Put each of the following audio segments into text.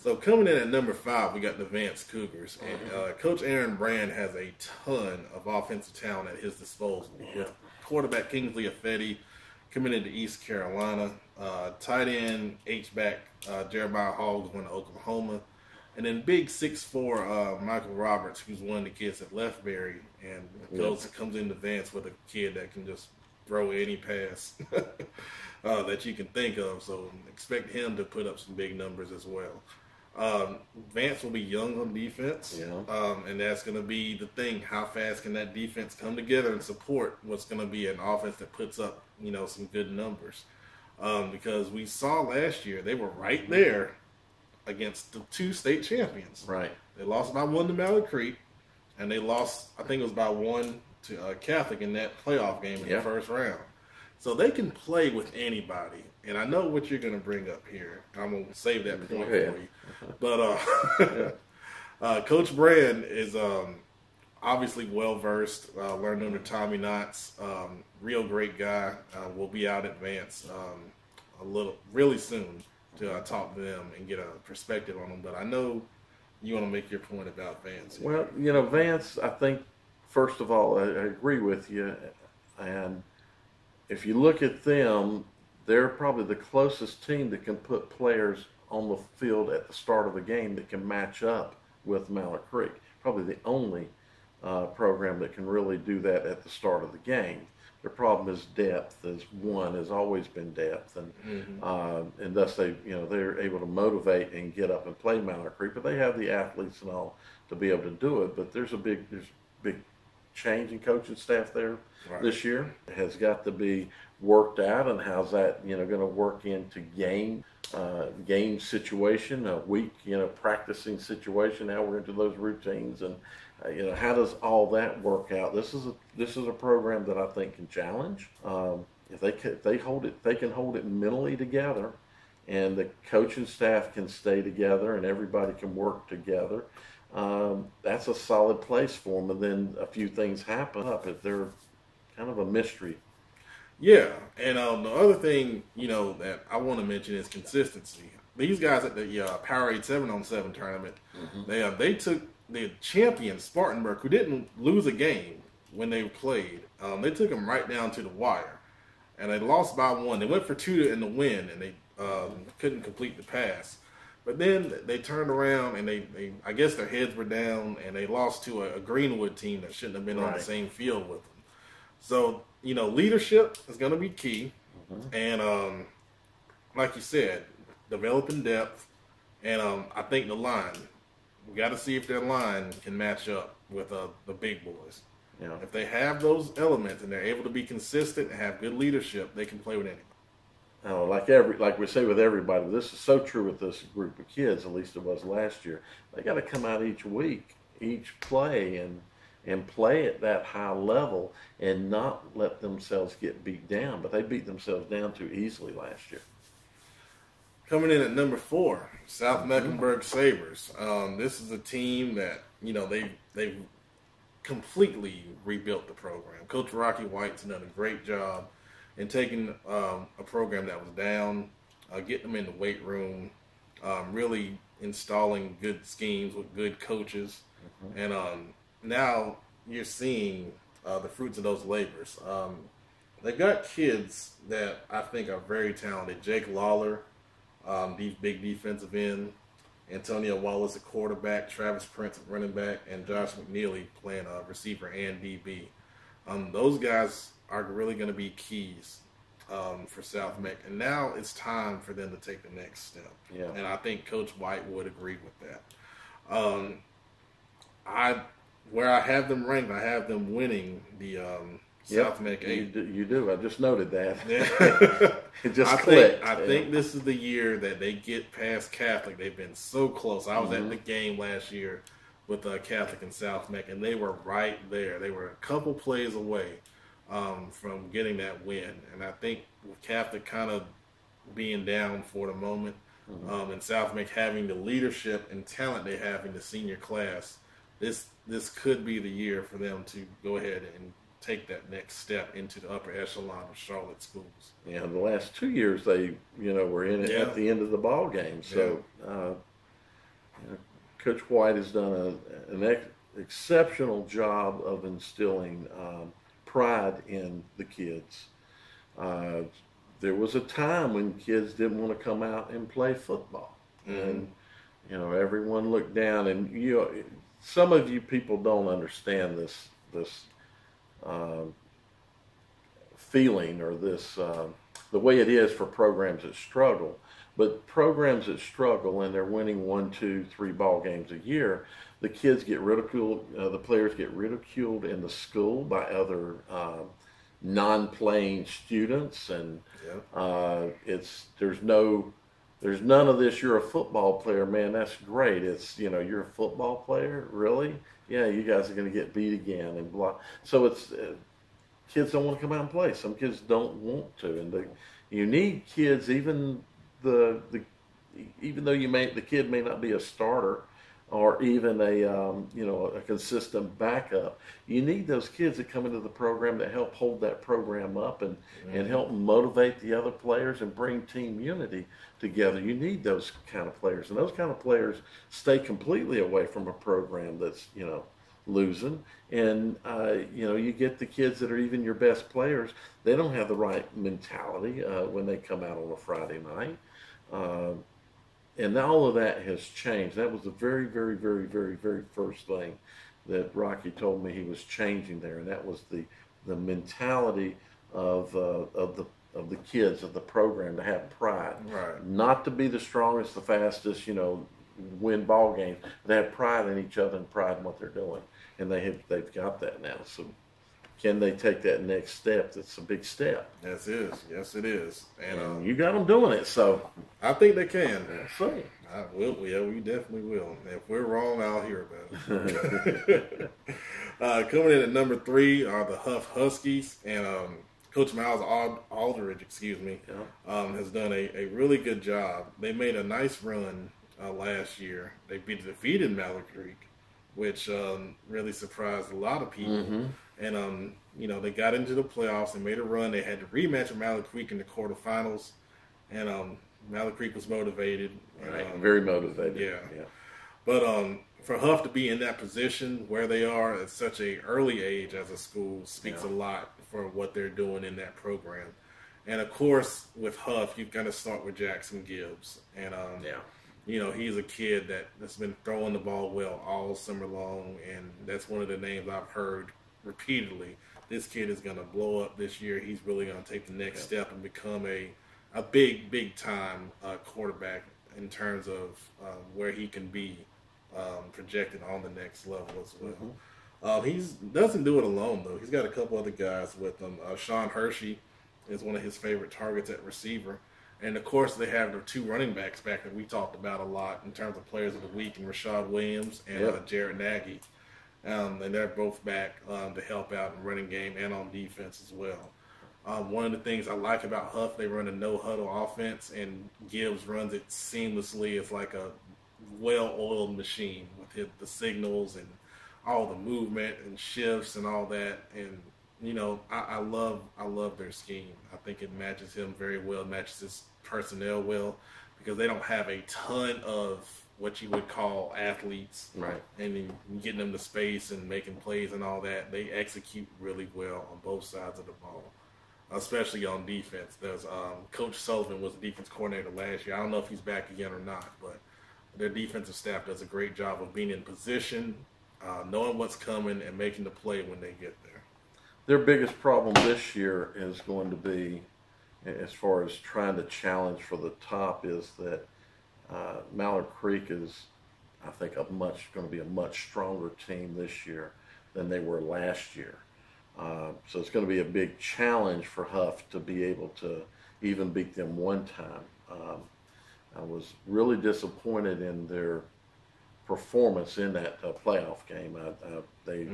So coming in at number 5, we got the Vance Cougars. And Coach Aaron Brand has a ton of offensive talent at his disposal. With quarterback Kingsley Affetti coming into East Carolina, tight end H-back Jeremiah Hall going to Oklahoma, and then big 6'4" Michael Roberts, who's one of the kids at Lethbury, and comes into Vance with a kid that can just throw any pass that you can think of. So expect him to put up some big numbers as well. Vance will be young on defense, and that's going to be the thing. How fast can that defense come together and support what's going to be an offense that puts up, some good numbers? Because we saw last year they were right there against the 2 state champions. Right. They lost by 1 to Mallard Creek, and they lost, I think it was by 1 to Catholic in that playoff game in the first round. So they can play with anybody. And I know what you're going to bring up here. I'm going to save that point for you. But Coach Brand is obviously well-versed, learned under Tommy Knotts, real great guy. Will be out at Vance really soon to talk to them and get a perspective on them. But I know you want to make your point about Vance. Well, Vance, I think, first of all, I agree with you. And if you look at them, they're probably the closest team that can put players on the field at the start of the game that can match up with Mallard Creek. Probably the only program that can really do that at the start of the game. Their problem is depth. Has always been depth, and thus they're able to motivate and get up and play Mallard Creek. But they have the athletes and all to be able to do it. But there's big change in coaching staff there this year. It has got to be worked out, and how's that going to work into game situation, a week practicing situation. Now we're into those routines, and how does all that work out? This is a program that I think can challenge. If they can hold it mentally together, and the coaching staff can stay together, and everybody can work together. That's a solid place for them, and then a few things happen up. They're kind of a mystery. Yeah, and the other thing, that I want to mention is consistency. These guys at the Powerade 7-on-7 tournament, they took the champion Spartanburg, who didn't lose a game when they played. They took them right down to the wire, and they lost by 1. They went for 2 in the win, and they couldn't complete the pass. But then they turned around, and they I guess their heads were down, and they lost to a Greenwood team that shouldn't have been on the same field with them. So, leadership is going to be key. And like you said, developing depth. And I think the line, we got to see if their line can match up with the big boys. If they have those elements and they're able to be consistent and have good leadership, they can play with anyone. Like we say with everybody, this is so true with this group of kids, at least it was last year. They got to come out each week, each play, and play at that high level and not let themselves get beat down. But they beat themselves down too easily last year. Coming in at number 4, South Mecklenburg Sabres. This is a team that, they've completely rebuilt the program. Coach Rocky White's done a great job in taking a program that was down, getting them in the weight room, really installing good schemes with good coaches. And now you're seeing the fruits of those labors. They've got kids that I think are very talented. Jake Lawler, big defensive end. Antonio Wallace at quarterback. Travis Prince at running back. And Josh McNeely playing receiver and DB. Those guys are really going to be keys for South Meck. And now it's time for them to take the next step. And I think Coach White would agree with that. Where I have them ranked, I have them winning the South Meck 8. You do. I just noted that. It just clicked. I think this is the year that they get past Catholic. They've been so close. I was at the game last year with Catholic and South Meck, and they were right there. They were a couple plays away from getting that win. And I think with Catholic kind of being down for the moment, and South Meck having the leadership and talent they have in the senior class, this could be the year for them to go ahead and take that next step into the upper echelon of Charlotte schools. The last 2 years they, were in it at the end of the ball game. So Coach White has done an exceptional job of instilling pride in the kids. There was a time when kids didn't want to come out and play football, and everyone looked down. And some of you people don't understand this feeling or this the way it is for programs that struggle. But programs that struggle and they're winning 1, 2, 3 ball games a year, the kids get ridiculed. The players get ridiculed in the school by other non-playing students, and there's none of this. You're a football player, man. That's great. It's you're a football player, really? Yeah, you guys are going to get beat again and blah. So it's kids don't want to come out and play. Some kids don't want to, and you need kids. Even even though the kid may not be a starter or even a consistent backup, you need those kids that come into the program that help hold that program up and help motivate the other players and bring team unity together. You need those kind of players, and those kind of players stay completely away from a program that's losing. And you get the kids that are even your best players, they don't have the right mentality when they come out on a Friday night. And all of that has changed. That was the very, very, very, very, very first thing that Rocky told me he was changing there, and that was the mentality of the kids of the program to have pride, right? Not to be the strongest, the fastest, win ball games. They have pride in each other and pride in what they're doing, and they've got that now. So can they take that next step? That's a big step. Yes, it is. And you got them doing it, so I think they can. We'll see. We definitely will. If we're wrong, I'll hear about it. Coming in at number 3 are the Huff Huskies, and Coach Miles Aldridge, has done a really good job. They made a nice run last year. They defeated Mallard Creek, which really surprised a lot of people. Mm-hmm. And, they got into the playoffs and made a run. They had to rematch with Mallard Creek in the quarterfinals. And Mallard Creek was motivated. Right. Very motivated. Yeah. But for Huff to be in that position where they are at such an early age as a school speaks a lot for what they're doing in that program. And, of course, with Huff, you've got to start with Jackson Gibbs. And, he's a kid that's been throwing the ball well all summer long, and that's one of the names I've heard repeatedly. This kid is going to blow up this year. He's really going to take the next step and become a big time quarterback in terms of where he can be projected on the next level as well. He doesn't do it alone, though. He's got a couple other guys with him. Sean Hershey is one of his favorite targets at receiver. And, of course, they have their 2 running backs back that we talked about a lot in terms of players of the week, and Rashad Williams and Jared Nagy. And they're both back to help out in running game and on defense as well. One of the things I like about Huff, they run a no-huddle offense, and Gibbs runs it seamlessly. It's like a well-oiled machine with the signals and all the movement and shifts and all that. And, I love their scheme. I think it matches him very well, matches his personnel well, because they don't have a ton of what you would call athletes, right? And then getting them to space and making plays and all that. They execute really well on both sides of the ball, especially on defense. There's Coach Sullivan was the defense coordinator last year. I don't know if he's back again or not, but their defensive staff does a great job of being in position, knowing what's coming, and making the play when they get there. Their biggest problem this year is going to be, as far as trying to challenge for the top, is that Mallard Creek is, I think, going to be a much stronger team this year than they were last year. So it's going to be a big challenge for Huff to be able to even beat them one time. I was really disappointed in their performance in that playoff game. They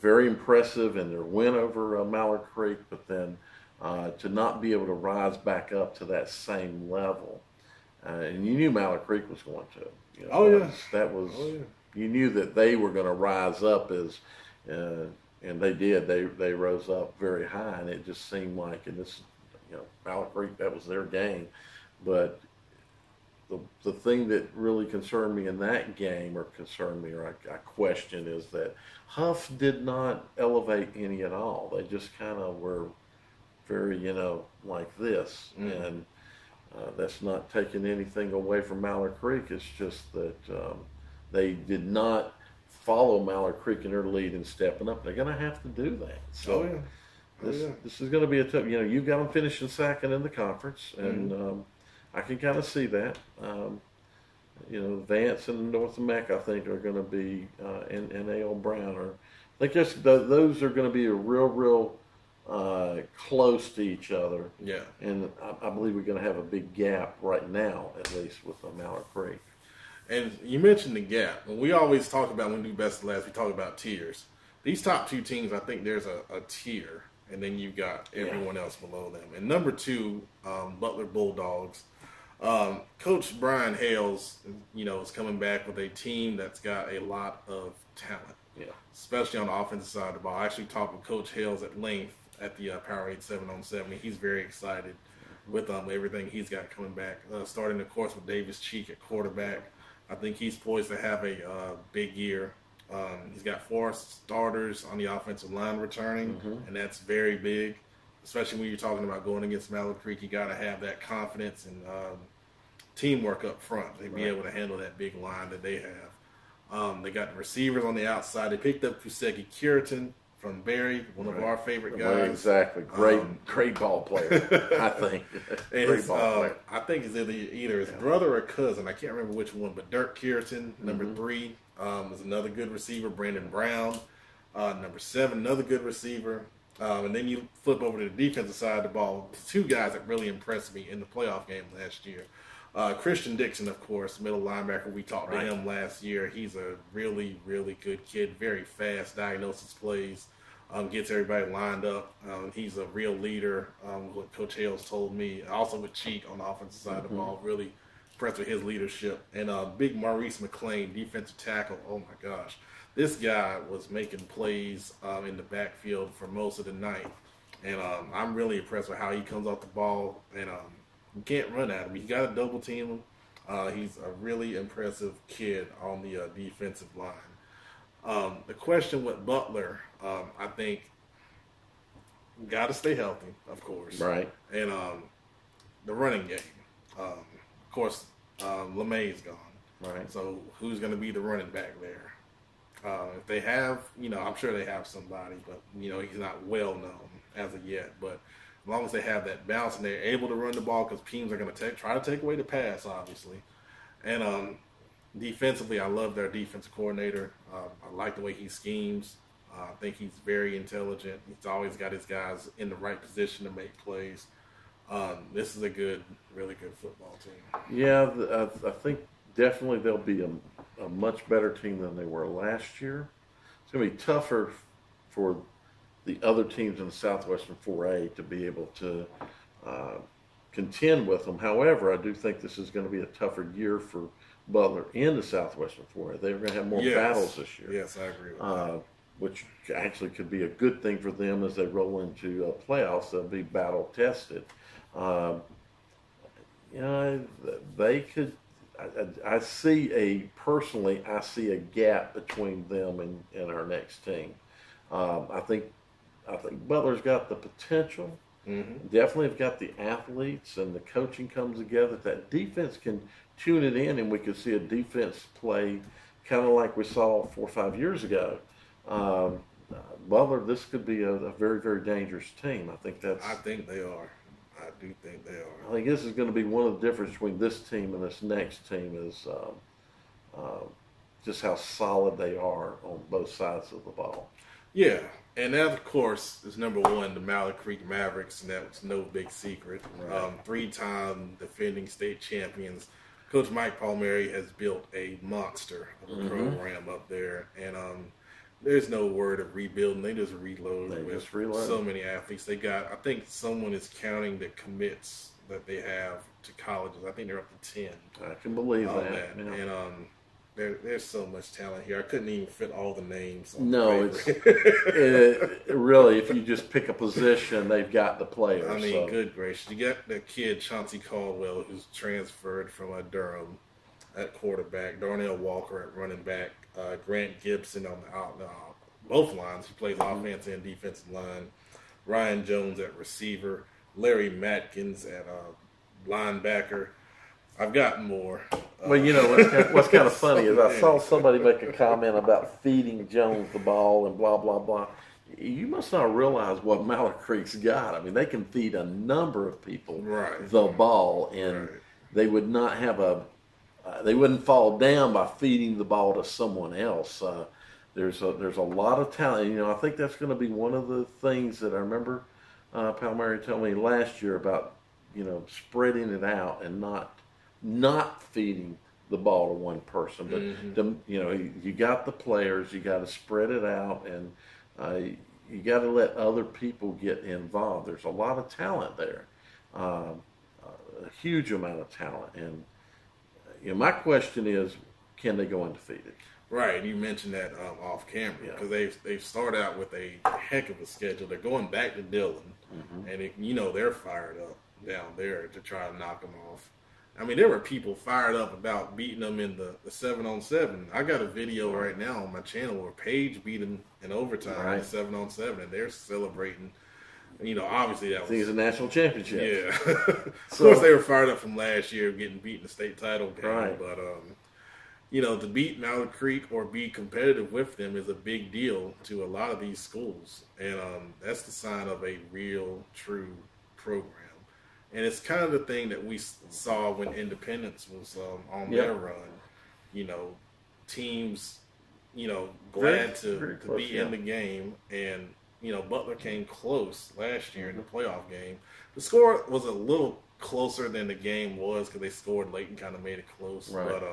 very impressive in their win over Mallard Creek, but then to not be able to rise back up to that same level. And you knew Mallard Creek was going to. You knew that they were going to rise up and they did. They rose up very high, and it just seemed like, and this, Mallard Creek, that was their game. But the thing that really concerned me in that game, or I question, is that Huff did not elevate any at all. They just kind of were very, like this. And that's not taking anything away from Mallard Creek. It's just that they did not follow Mallard Creek in their lead and stepping up. They're going to have to do that. So this is going to be a tough. You've got them finishing second in the conference, and I can kind of see that. Vance and North Mecca, I think, are going to be, and A.L. Brown are. I think those are going to be a real close to each other. Yeah. And I believe we're going to have a big gap right now, at least with Mallard Creek. And you mentioned the gap. When we always talk about, when we do best of last, we talk about tiers. These top two teams, I think there's a tier, and then you've got everyone else below them. And number 2, Butler Bulldogs. Coach Brian Hales, is coming back with a team that's got a lot of talent. Yeah. Especially on the offensive side of the ball. I actually talked with Coach Hales at length at the Powerade 7-on-7. He's very excited with everything he's got coming back. Starting, of course, with Davis Cheek at quarterback. I think he's poised to have a big year. He's got 4 starters on the offensive line returning, and that's very big, especially when you're talking about going against Mallard Creek. You got to have that confidence and teamwork up front to be able to handle that big line that they have. They got the receivers on the outside. They picked up Kuseki Curitin from Barry, one of our favorite guys. Exactly. Great ball player, I think. Great ball player. I think it's either his brother or cousin. I can't remember which one, but Dirk Curitin, number 3, is another good receiver. Brandon Brown, number 7, another good receiver. And then you flip over to the defensive side of the ball. 2 guys that really impressed me in the playoff game last year. Christian Dixon, of course, middle linebacker. We talked to him last year. He's a really, really good kid. Very fast, diagnosis plays, gets everybody lined up. He's a real leader, what Coach Hales told me. Also with Cheek on the offensive side of the ball. Really impressed with his leadership. And big Maurice McLean, defensive tackle. Oh, my gosh. This guy was making plays in the backfield for most of the night. And I'm really impressed with how he comes off the ball. And you can't run at him. You got to double team him. He's a really impressive kid on the defensive line. The question with Butler, I think, got to stay healthy, of course. Right. And the running game. Of course, LeMay's gone. Right. So who's going to be the running back there? If they have, I'm sure they have somebody, but, he's not well known as of yet. But as long as they have that balance and they're able to run the ball, because teams are going to try to take away the pass, obviously. And defensively, I love their defensive coordinator. I like the way he schemes. I think he's very intelligent. He's always got his guys in the right position to make plays. This is a really good football team. Yeah, I think definitely they'll be a much better team than they were last year. It's going to be tougher for the other teams in the Southwestern 4A to be able to contend with them. However, I do think this is going to be a tougher year for Butler in the Southwestern 4A. They're going to have more battles this year. Yes, I agree with that. Which actually could be a good thing for them as they roll into playoffs. They'll be battle tested. They could. I see a gap between them and our next team. I think Butler's got the potential. Definitely have got the athletes, and the coaching comes together. That defense can tune it in, and we could see a defense play kind of like we saw 4 or 5 years ago. Butler, this could be a very, very dangerous team. I think they are. I do think they are. I think this is going to be one of the differences between this team and this next team is just how solid they are on both sides of the ball. Yeah, and that, of course, is number 1, the Mallard Creek Mavericks, and that's no big secret. Right. 3-time defending state champions. Coach Mike Palmieri has built a monster of a program up there, and there's no word of rebuilding. They just reload with so many athletes. They got, I think someone is counting the commits that they have to colleges. I think they're up to 10. I can believe that. Yeah. And there's so much talent here. I couldn't even fit all the names. No, it's really, if you just pick a position, they've got the players. I mean, good gracious. You got the kid, Chauncey Caldwell, who's transferred from Durham at quarterback, Darnell Walker at running back, Grant Gibson on both lines. He plays offense and defensive line. Ryan Jones at receiver. Larry Matkins at linebacker. I've got more. Well, you know, what's kind of funny is I saw somebody make a comment about feeding Jones the ball and blah, blah, blah. You must not realize what Mallard Creek's got. I mean, they can feed a number of people the ball, and they would not have they wouldn't fall down by feeding the ball to someone else. There's a lot of talent. You know, I think that's going to be one of the things that I remember Palmieri told me last year about, you know, spreading it out and not feeding the ball to one person, but you know, you got the players, you got to spread it out, and you got to let other people get involved. There's a lot of talent there, a huge amount of talent, and you know, my question is, can they go undefeated? Right, you mentioned that off camera because they've started out with a heck of a schedule. They're going back to Dillon, and you know they're fired up down there to try to knock them off. I mean, there were people fired up about beating them in the 7-on-7. I got a video right now on my channel where Page beat them in overtime in the 7-on-7, and they're celebrating. You know, obviously that was... It's a national championship. Yeah. Of course, they were fired up from last year getting beat in the state title game. Right. But, you know, to beat Mallard Creek or be competitive with them is a big deal to a lot of these schools. And that's the sign of a real, true program. And it's kind of the thing that we saw when Independence was on their run. You know, teams, you know, glad to be in the game. And, you know, Butler came close last year in the playoff game. The score was a little closer than the game was because they scored late and kind of made it close. Right. But,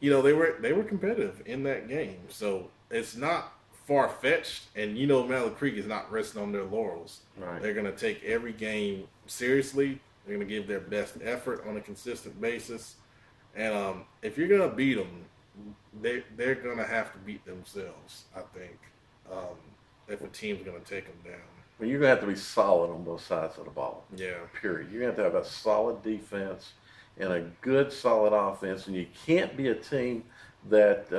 you know, they were competitive in that game. So it's not far-fetched, and you know Mallard Creek is not resting on their laurels. Right. They're going to take every game seriously. They're going to give their best effort on a consistent basis. And if you're going to beat them, they're going to have to beat themselves, I think, if a team's going to take them down. Well, you're going to have to be solid on both sides of the ball. Yeah. Period. You're going to have a solid defense and a good, solid offense, and you can't be a team that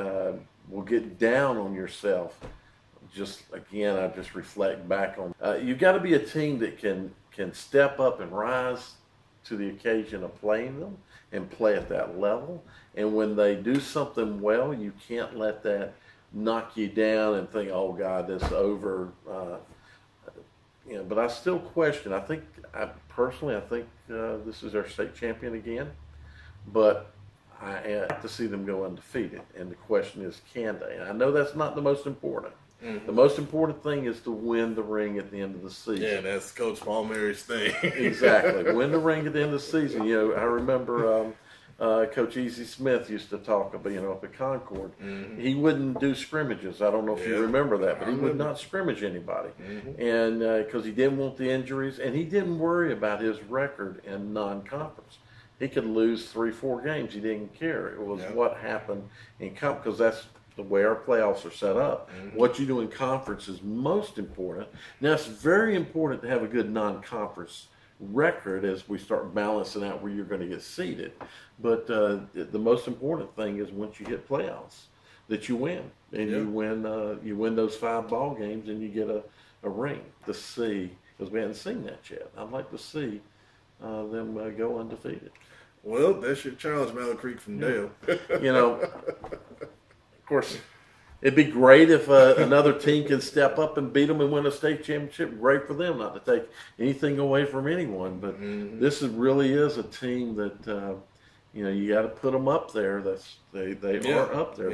will get down on yourself. Just again, I just reflect back on you've got to be a team that can step up and rise to the occasion of playing them and play at that level. And when they do something well, you can't let that knock you down and think, "Oh God, this is over." You know, but I still question. I think this is our state champion again, but I have to see them go undefeated. And the question is, can they? And I know that's not the most important. The most important thing is to win the ring at the end of the season. Yeah, that's Coach Palmieri's thing. Exactly. Win the ring at the end of the season. You know, I remember Coach Easy Smith used to talk about, you know, up at Concord. He wouldn't do scrimmages. I don't know if you remember that, but he would not scrimmage anybody. And because he didn't want the injuries, and he didn't worry about his record in non-conference. He could lose 3-4 games. He didn't care. It was what happened in conference, because that's the way our playoffs are set up. What you do in conference is most important. Now, it's very important to have a good non-conference record as we start balancing out where you're going to get seeded. But the most important thing is once you hit playoffs, that you win. And you win those 5 ball games and you get a ring to see, because we hadn't seen that yet. I'd like to see them go undefeated. Well, that's your challenge, Mallard Creek from Dale. You know, of course, it'd be great if another team can step up and beat them and win a state championship. Great for them, not to take anything away from anyone. But this really is a team that you know, you got to put them up there. They are up there.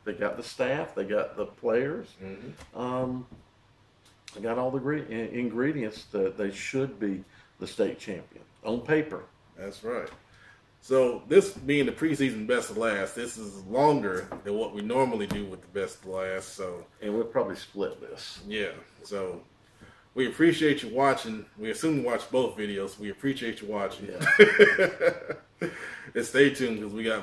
They got the staff. They got the players. They got all the ingredients that they should be the state champion on paper. That's right. So this being the preseason best of last, this is longer than what we normally do with the best of last. So, and we'll probably split this. Yeah. So we appreciate you watching. We assume you watch both videos. We appreciate you watching. Yeah. And stay tuned because we got